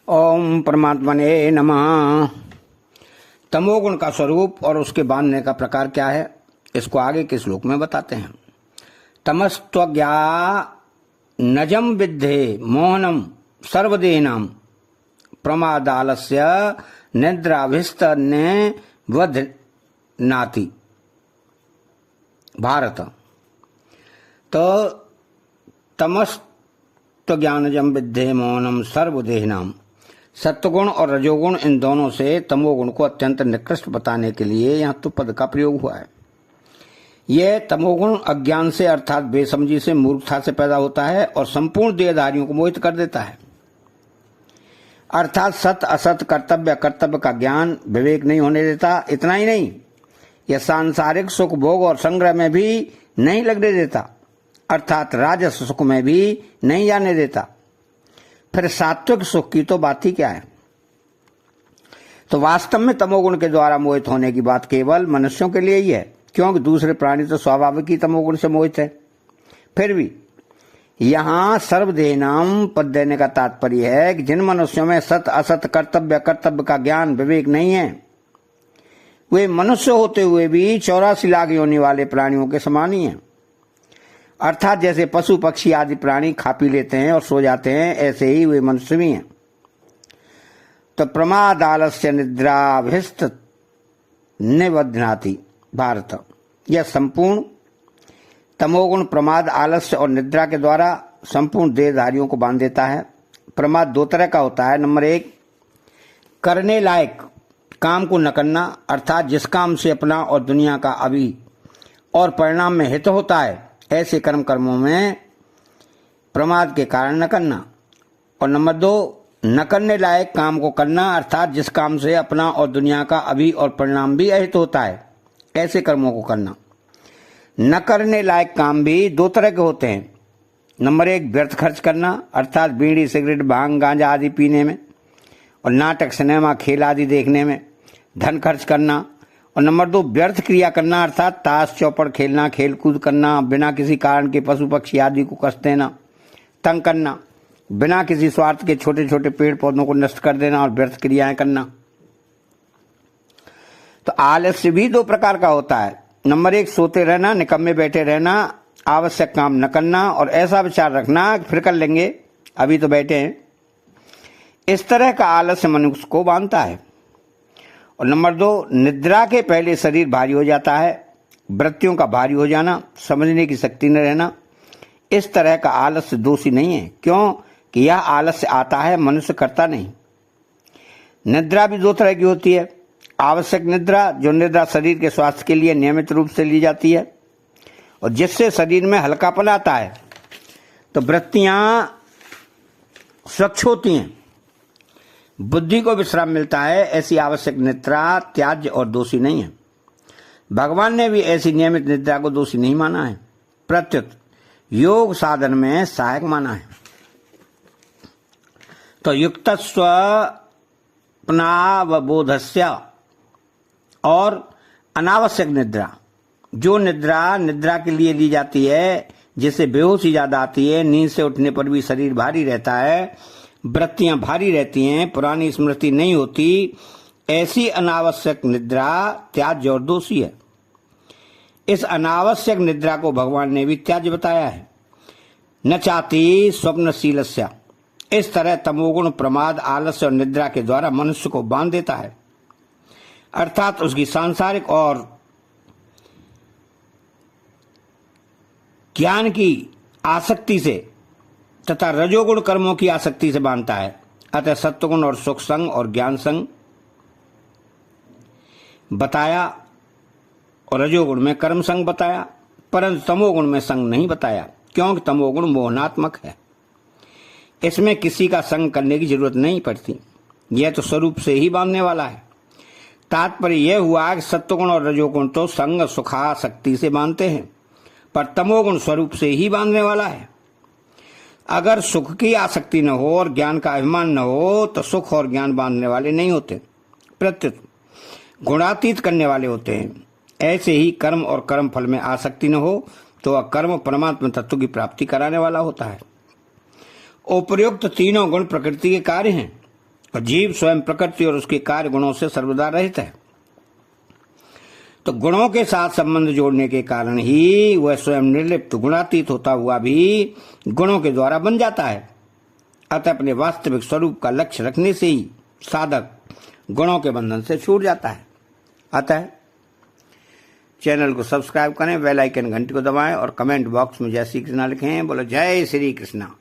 ओम परमात्मने नमः। तमोगुण का स्वरूप और उसके बांधने का प्रकार क्या है, इसको आगे के श्लोक में बताते हैं। तमस्त्वज्ञा नजम विद्धे मोहनम सर्वदेहिनाम प्रमादालस्य निद्राभिस्तन्ने वध्नाति। भारत। तो तमस्त्वज्ञानजम विद्धे मोहनम सर्वदेहिनाम, सत्वगुण और रजोगुण इन दोनों से तमोगुण को अत्यंत निकृष्ट बताने के लिए यहाँ तो पद का प्रयोग हुआ है। यह तमोगुण अज्ञान से अर्थात बेसमझी से, मूर्खता से पैदा होता है और संपूर्ण देहधारियों को मोहित कर देता है। अर्थात सत असत, कर्तव्य अकर्तव्य का ज्ञान, विवेक नहीं होने देता। इतना ही नहीं, यह सांसारिक सुख भोग और संग्रह में भी नहीं लगने देता, अर्थात राजस सुख में भी नहीं जाने देता। फिर सात्विक सुख की तो बात ही क्या है। तो वास्तव में तमोगुण के द्वारा मोहित होने की बात केवल मनुष्यों के लिए ही है, क्योंकि दूसरे प्राणी तो स्वाभाविक ही तमोगुण से मोहित है। फिर भी यहां सर्वदेहिनाम पद देने का तात्पर्य है कि जिन मनुष्यों में सत असत, कर्तव्य अकर्तव्य का ज्ञान विवेक नहीं है, वे मनुष्य होते हुए भी 84 लाख योनि वाले प्राणियों के समान ही हैं। अर्थात जैसे पशु पक्षी आदि प्राणी खा पी लेते हैं और सो जाते हैं, ऐसे ही वे मनुष्य भी हैं। तो प्रमाद आलस्य निद्राभिस्त निबध्नाति। भारत। यह संपूर्ण तमोगुण प्रमाद, आलस्य और निद्रा के द्वारा संपूर्ण देहधारियों को बांध देता है। प्रमाद दो तरह का होता है। नंबर 1, करने लायक काम को न करना, अर्थात जिस काम से अपना और दुनिया का अभी और परिणाम में हित होता है, ऐसे कर्मों में प्रमाद के कारण न करना। और नंबर 2, न करने लायक काम को करना, अर्थात जिस काम से अपना और दुनिया का अभी और परिणाम भी अहित होता है, ऐसे कर्मों को करना। न करने लायक काम भी दो तरह के होते हैं। नंबर 1, व्यर्थ खर्च करना, अर्थात बीड़ी सिगरेट भांग गांजा आदि पीने में और नाटक सिनेमा खेल आदि देखने में धन खर्च करना। और नंबर 2, व्यर्थ क्रिया करना, अर्थात ताश चौपड़ खेलना, खेल कूद करना, बिना किसी कारण के पशु पक्षी आदि को कष्ट देना, तंग करना, बिना किसी स्वार्थ के छोटे छोटे पेड़ पौधों को नष्ट कर देना और व्यर्थ क्रियाएं करना। तो आलस्य भी दो प्रकार का होता है। नंबर 1, सोते रहना, निकम्मे बैठे रहना, आवश्यक काम न करना और ऐसा विचार रखना कि फिर कर लेंगे, अभी तो बैठे हैं। इस तरह का आलस्य मनुष्य को बांधता है। और नंबर 2, निद्रा के पहले शरीर भारी हो जाता है, वृत्तियों का भारी हो जाना, समझने की शक्ति न रहना। इस तरह का आलस्य दोषी नहीं है, क्योंकि यह आलस्य आता है, मनुष्य करता नहीं। निद्रा भी दो तरह की होती है। आवश्यक निद्रा, जो निद्रा शरीर के स्वास्थ्य के लिए नियमित रूप से ली जाती है और जिससे शरीर में हल्कापन आता है, तो वृत्तियां स्वच्छ होती हैं, बुद्धि को विश्राम मिलता है। ऐसी आवश्यक निद्रा त्याज्य और दोषी नहीं है। भगवान ने भी ऐसी नियमित निद्रा को दोषी नहीं माना है, प्रत्युत योग साधन में सहायक माना है। तो युक्त स्वप्नावबोधस्य और अनावश्यक निद्रा, जो निद्रा के लिए ली जाती है, जिससे बेहोशी ज्यादा आती है, नींद से उठने पर भी शरीर भारी रहता है, वृत्तियां भारी रहती हैं, पुरानी स्मृति नहीं होती, ऐसी अनावश्यक निद्रा त्याज्य और दोषी है। इस अनावश्यक निद्रा को भगवान ने भी त्याज्य बताया है। न चाहती स्वप्नशीलस्य। इस तरह तमोगुण प्रमाद, आलस्य और निद्रा के द्वारा मनुष्य को बांध देता है, अर्थात उसकी सांसारिक और ज्ञान की आसक्ति से तथा रजोगुण कर्मों की आसक्ति से बांधता है। अतः सत्वगुण और सुख संग और ज्ञान संग बताया और रजोगुण में कर्म संग बताया, परंतु तमोगुण में संग नहीं बताया, क्योंकि तमोगुण मोहनात्मक है। इसमें किसी का संग करने की जरूरत नहीं पड़ती, यह तो स्वरूप से ही बांधने वाला है। तात्पर्य यह हुआ कि सत्वगुण और रजोगुण तो संग सुखासक्ति से बांधते हैं, पर तमोगुण स्वरूप से ही बांधने वाला है। अगर सुख की आसक्ति न हो और ज्ञान का अभिमान न हो, तो सुख और ज्ञान बांधने वाले नहीं होते, प्रत्युत गुणातीत करने वाले होते हैं। ऐसे ही कर्म और कर्म फल में आसक्ति न हो, तो वह कर्म परमात्मा तत्व की प्राप्ति कराने वाला होता है। उपर्युक्त तीनों गुण प्रकृति के कार्य हैं, और जीव स्वयं प्रकृति और उसके कार्य गुणों से सर्वदा रहित है। तो गुणों के साथ संबंध जोड़ने के कारण ही वह स्वयं निर्लिप्त गुणातीत होता हुआ भी गुणों के द्वारा बन जाता है। अतः अपने वास्तविक स्वरूप का लक्ष्य रखने से ही साधक गुणों के बंधन से छूट जाता है। अतः चैनल को सब्सक्राइब करें, बेल आइकन घंटी को दबाएं और कमेंट बॉक्स में जय श्री कृष्णा लिखें। बोलो जय श्री कृष्णा।